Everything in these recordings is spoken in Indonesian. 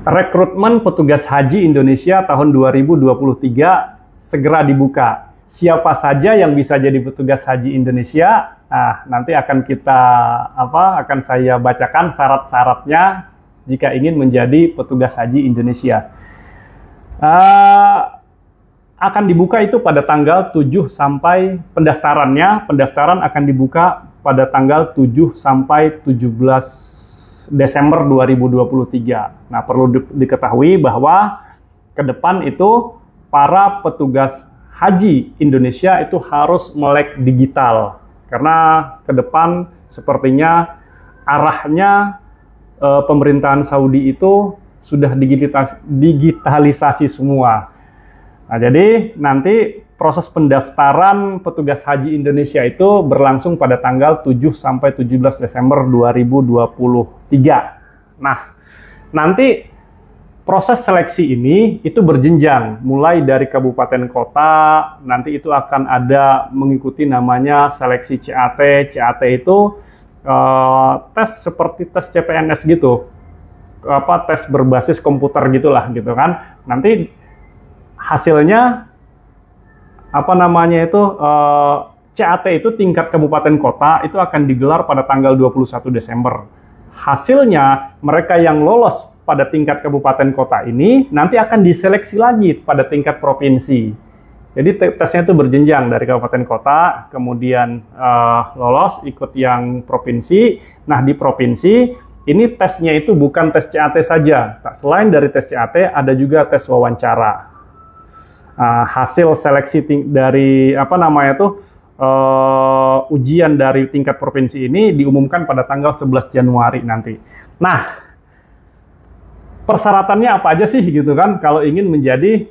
Rekrutmen petugas haji Indonesia tahun 2023 segera dibuka. Siapa saja yang bisa jadi petugas haji Indonesia? Nah, nanti akan saya bacakan syarat-syaratnya jika ingin menjadi petugas haji Indonesia. Akan dibuka itu pada tanggal 7 sampai pendaftaran akan dibuka pada tanggal 7 sampai 17 Desember 2023. Nah, perlu diketahui bahwa ke depan itu para petugas haji Indonesia itu harus melek digital. Karena ke depan sepertinya arahnya pemerintahan Saudi itu sudah digitalisasi semua. Nah, jadi nanti proses pendaftaran petugas haji Indonesia itu berlangsung pada tanggal 7 sampai 17 Desember 2023. Nah, nanti proses seleksi ini itu berjenjang, mulai dari kabupaten kota, nanti itu akan ada mengikuti namanya seleksi CAT. CAT itu tes seperti tes CPNS gitu, tes berbasis komputer gitulah gitu kan. Nanti hasilnya CAT itu tingkat kabupaten kota itu akan digelar pada tanggal 21 Desember. Hasilnya mereka yang lolos pada tingkat kabupaten kota ini nanti akan diseleksi lagi pada tingkat provinsi. Jadi tesnya itu berjenjang dari kabupaten kota, kemudian lolos ikut yang provinsi. Nah, di provinsi ini tesnya itu bukan tes CAT saja. Selain dari tes CAT ada juga tes wawancara. Hasil seleksi dari ujian dari tingkat provinsi ini diumumkan pada tanggal 11 Januari nanti. Nah, persyaratannya apa aja sih gitu kan kalau ingin menjadi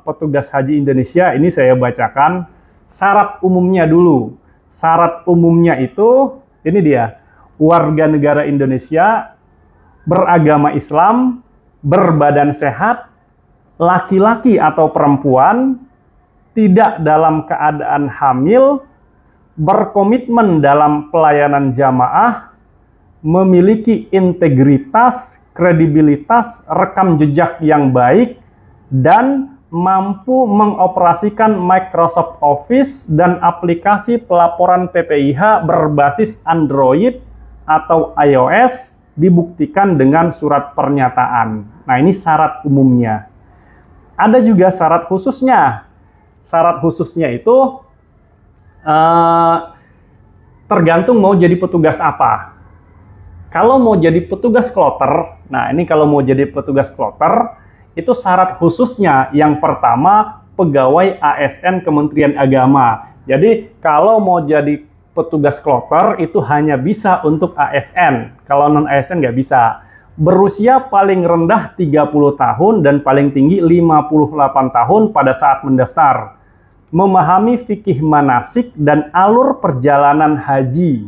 petugas haji Indonesia? Ini saya bacakan syarat umumnya dulu. Syarat umumnya itu ini dia: warga negara Indonesia, beragama Islam, berbadan sehat, laki-laki atau perempuan, tidak dalam keadaan hamil, berkomitmen dalam pelayanan jamaah, memiliki integritas, kredibilitas, rekam jejak yang baik, dan mampu mengoperasikan Microsoft Office dan aplikasi pelaporan PPIH berbasis Android atau iOS, dibuktikan dengan surat pernyataan. Nah, ini syarat umumnya. Ada juga syarat khususnya. Syarat khususnya itu tergantung mau jadi petugas apa. Kalau mau jadi petugas kloter, nah ini kalau mau jadi petugas kloter, itu syarat khususnya yang pertama pegawai ASN Kementerian Agama. Jadi kalau mau jadi petugas kloter itu hanya bisa untuk ASN. Kalau non ASN nggak bisa. Berusia paling rendah 30 tahun dan paling tinggi 58 tahun pada saat mendaftar. Memahami fikih manasik dan alur perjalanan haji.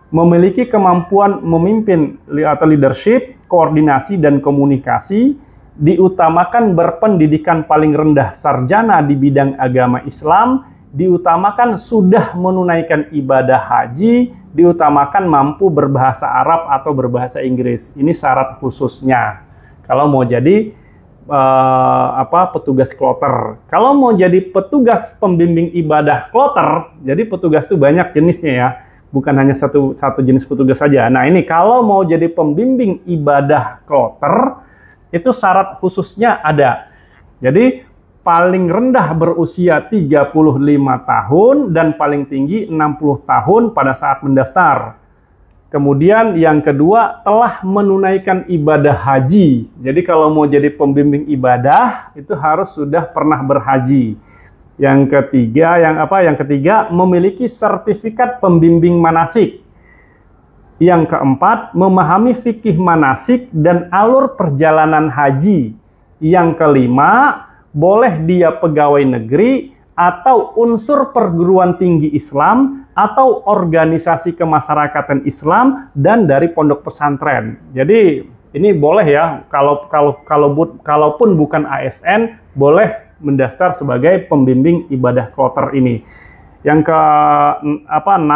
Memiliki kemampuan memimpin atau leadership, koordinasi dan komunikasi. Diutamakan berpendidikan paling rendah sarjana di bidang agama Islam. Diutamakan sudah menunaikan ibadah haji, diutamakan mampu berbahasa Arab atau berbahasa Inggris. Ini syarat khususnya kalau mau jadi petugas kloter. Kalau mau jadi petugas pembimbing ibadah kloter, jadi petugas itu banyak jenisnya ya, bukan hanya satu jenis petugas saja. Nah, ini kalau mau jadi pembimbing ibadah kloter, itu syarat khususnya ada. Jadi paling rendah berusia 35 tahun dan paling tinggi 60 tahun pada saat mendaftar. Kemudian yang kedua, telah menunaikan ibadah haji. Jadi kalau mau jadi pembimbing ibadah itu harus sudah pernah berhaji. Yang ketiga memiliki sertifikat pembimbing manasik. Yang keempat, memahami fikih manasik dan alur perjalanan haji. Yang kelima, boleh dia pegawai negeri atau unsur perguruan tinggi Islam atau organisasi kemasyarakatan Islam dan dari pondok pesantren. Jadi ini boleh ya, kalaupun bukan ASN boleh mendaftar sebagai pembimbing ibadah kloter ini. Yang ke-6,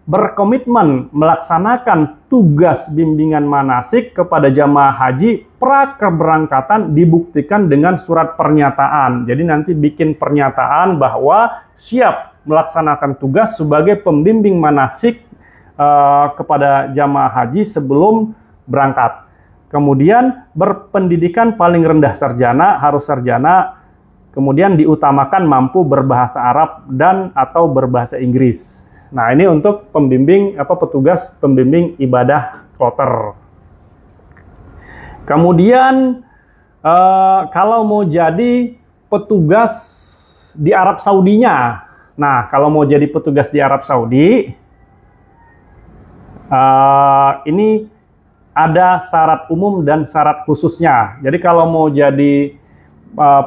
berkomitmen melaksanakan tugas bimbingan manasik kepada jamaah haji pra keberangkatan dibuktikan dengan surat pernyataan. Jadi nanti bikin pernyataan bahwa siap melaksanakan tugas sebagai pembimbing manasik kepada jamaah haji sebelum berangkat. Kemudian berpendidikan paling rendah sarjana, harus sarjana. Kemudian diutamakan mampu berbahasa Arab dan atau berbahasa Inggris. Nah, ini untuk pembimbing petugas pembimbing ibadah kloter. Kemudian kalau mau jadi petugas di Arab Saudinya. Nah, kalau mau jadi petugas di Arab Saudi, ini ada syarat umum dan syarat khususnya. Jadi kalau mau jadi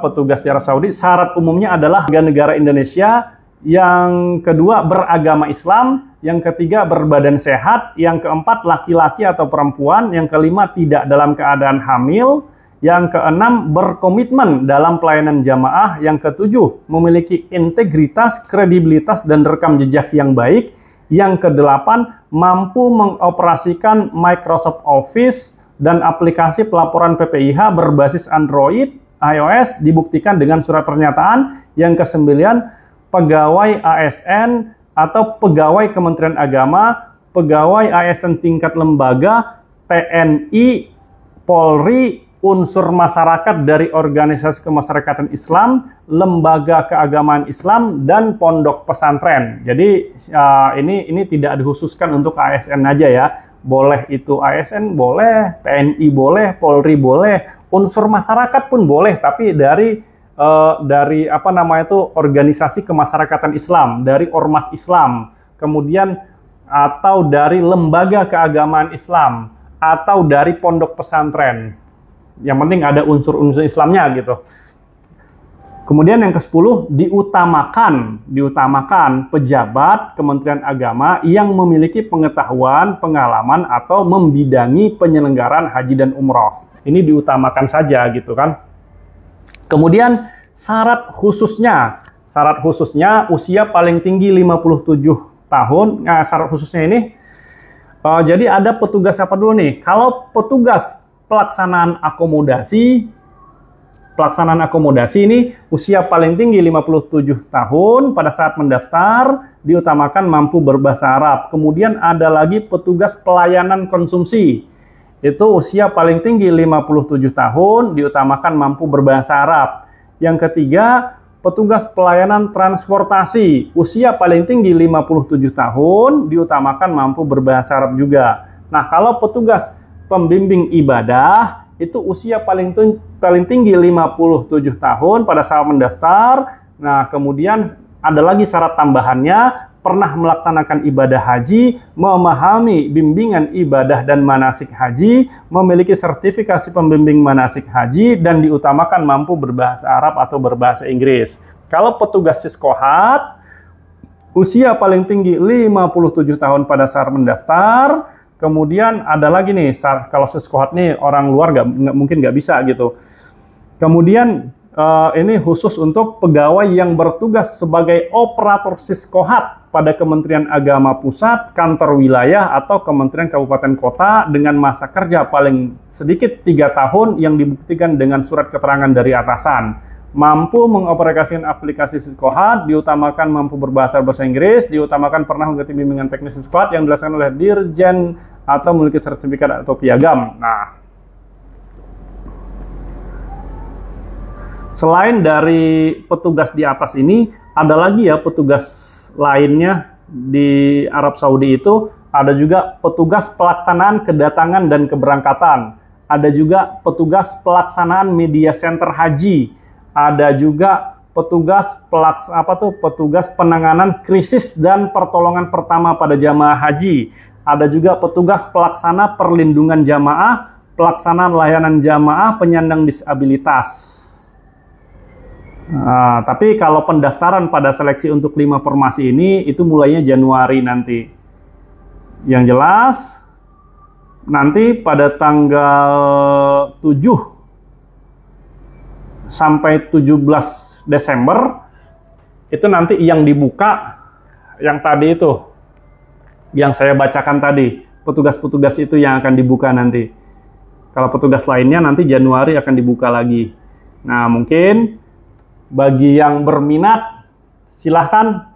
petugas di Arab Saudi, syarat umumnya adalah warga negara Indonesia, yang kedua beragama Islam, yang ketiga berbadan sehat, yang keempat laki-laki atau perempuan, yang kelima tidak dalam keadaan hamil, yang keenam berkomitmen dalam pelayanan jamaah, yang ketujuh memiliki integritas, kredibilitas, dan rekam jejak yang baik, yang kedelapan mampu mengoperasikan Microsoft Office dan aplikasi pelaporan PPIH berbasis Android, iOS dibuktikan dengan surat pernyataan. Yang kesembilan, pegawai ASN atau pegawai Kementerian Agama, pegawai ASN tingkat lembaga, TNI, Polri, unsur masyarakat dari organisasi kemasyarakatan Islam, lembaga keagamaan Islam, dan pondok pesantren. Jadi ini tidak dikhususkan untuk ASN aja ya. Boleh itu ASN boleh, TNI boleh, Polri boleh, unsur masyarakat pun boleh, tapi dari organisasi kemasyarakatan Islam, dari ormas Islam, kemudian atau dari lembaga keagamaan Islam, atau dari pondok pesantren. Yang penting ada unsur-unsur Islamnya gitu. Kemudian yang ke-10, diutamakan pejabat Kementerian Agama yang memiliki pengetahuan, pengalaman, atau membidangi penyelenggaraan haji dan umroh. Ini diutamakan saja gitu kan. Kemudian syarat khususnya usia paling tinggi 57 tahun. Nah, syarat khususnya ini, jadi ada petugas apa dulu nih? Kalau petugas pelaksanaan akomodasi ini usia paling tinggi 57 tahun pada saat mendaftar, diutamakan mampu berbahasa Arab. Kemudian ada lagi petugas pelayanan konsumsi. Itu usia paling tinggi 57 tahun, diutamakan mampu berbahasa Arab. Yang ketiga, petugas pelayanan transportasi. Usia paling tinggi 57 tahun, diutamakan mampu berbahasa Arab juga. Nah, kalau petugas pembimbing ibadah, itu usia paling tinggi 57 tahun pada saat mendaftar. Nah, kemudian ada lagi syarat tambahannya, pernah melaksanakan ibadah haji, memahami bimbingan ibadah dan manasik haji, memiliki sertifikasi pembimbing manasik haji, dan diutamakan mampu berbahasa Arab atau berbahasa Inggris. Kalau petugas siskohat, usia paling tinggi 57 tahun pada saat mendaftar. Kemudian ada lagi nih, kalau siskohat nih orang luar mungkin nggak bisa gitu. Kemudian ini khusus untuk pegawai yang bertugas sebagai operator siskohat pada Kementerian Agama Pusat, kantor wilayah, atau Kementerian Kabupaten Kota dengan masa kerja paling sedikit 3 tahun yang dibuktikan dengan surat keterangan dari atasan. Mampu mengoperasikan aplikasi siskohat, diutamakan mampu berbahasa Inggris, diutamakan pernah mengikuti bimbingan teknis siskohat yang dilaksanakan oleh Dirjen atau memiliki sertifikat atau piagam. Nah, selain dari petugas di atas ini, ada lagi ya petugas lainnya di Arab Saudi itu. Ada juga petugas pelaksanaan kedatangan dan keberangkatan. Ada juga petugas pelaksanaan media center haji. Ada juga petugas petugas penanganan krisis dan pertolongan pertama pada jamaah haji. Ada juga petugas pelaksana perlindungan jamaah, pelaksanaan layanan jamaah penyandang disabilitas. Nah, tapi kalau pendaftaran pada seleksi untuk 5 formasi ini itu mulainya Januari nanti. Yang jelas nanti pada tanggal 7 sampai 17 Desember itu nanti yang dibuka yang tadi itu yang saya bacakan tadi. Petugas-petugas itu yang akan dibuka nanti. Kalau petugas lainnya nanti Januari akan dibuka lagi. Nah, mungkin bagi yang berminat, silahkan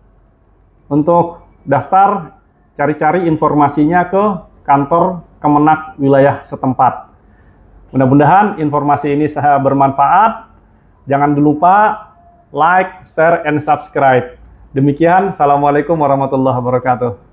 untuk daftar, cari-cari informasinya ke kantor Kemenak wilayah setempat. Mudah-mudahan informasi ini bermanfaat. Jangan lupa like, share, and subscribe. Demikian, Assalamualaikum warahmatullahi wabarakatuh.